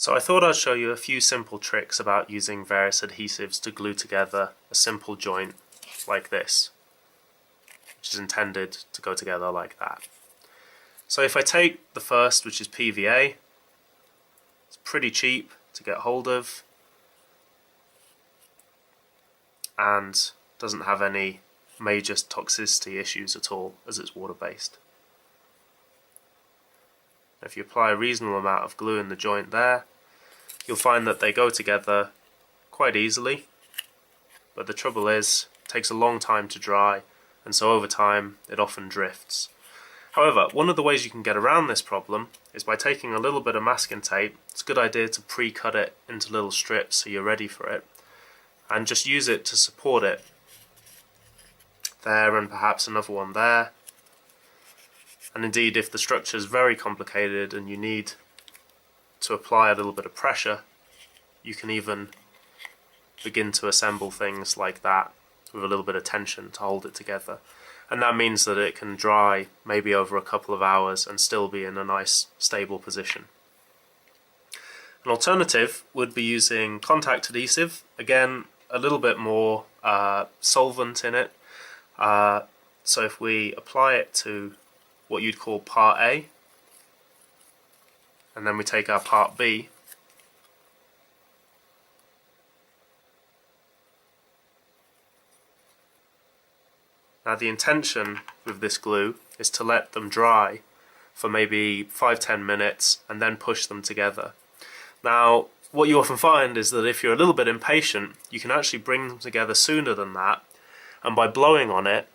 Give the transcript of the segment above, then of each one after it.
So I thought I'd show you a few simple tricks about using various adhesives to glue together a simple joint like this, which is intended to go together like that. So if I take the first, which is PVA, it's pretty cheap to get hold of and doesn't have any major toxicity issues at all as it's water-based. If you apply a reasonable amount of glue in the joint there, you'll find that they go together quite easily, but the trouble is it takes a long time to dry, and so over time it often drifts. However, one of the ways you can get around this problem is by taking a little bit of masking tape. It's a good idea to pre-cut it into little strips so you're ready for it, and just use it to support it there and perhaps another one there. And indeed, if the structure is very complicated and you need to apply a little bit of pressure, you can even begin to assemble things like that with a little bit of tension to hold it together. And that means that it can dry maybe over a couple of hours and still be in a nice stable position. An alternative would be using contact adhesive. Again, a little bit more solvent in it. So if we apply it to what you'd call part A, and then we take our part B, now the intention with this glue is to let them dry for maybe 5-10 minutes and then push them together. Now what you often find is that if you're a little bit impatient, you can actually bring them together sooner than that, and by blowing on it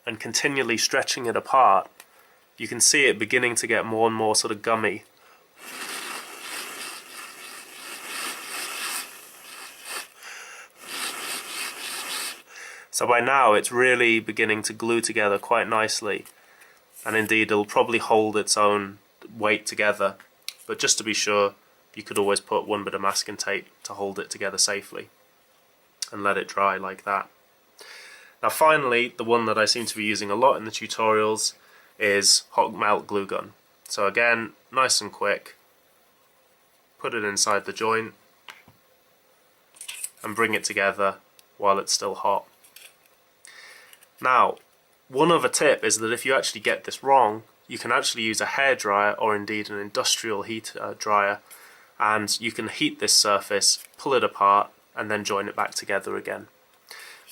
and continually stretching it apart, you can see it beginning to get more and more sort of gummy. So by now it's really beginning to glue together quite nicely, and indeed it'll probably hold its own weight together, but just to be sure you could always put one bit of masking tape to hold it together safely and let it dry like that. Now finally, the one that I seem to be using a lot in the tutorials is hot melt glue gun. So again, nice and quick, put it inside the joint and bring it together while it's still hot. Now, one other tip is that if you actually get this wrong, you can actually use a hairdryer or indeed an industrial heat dryer, and you can heat this surface, pull it apart and then join it back together again.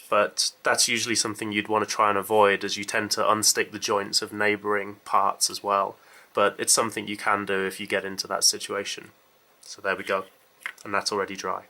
But that's usually something you'd want to try and avoid, as you tend to unstick the joints of neighbouring parts as well. But it's something you can do if you get into that situation. So there we go, and that's already dry.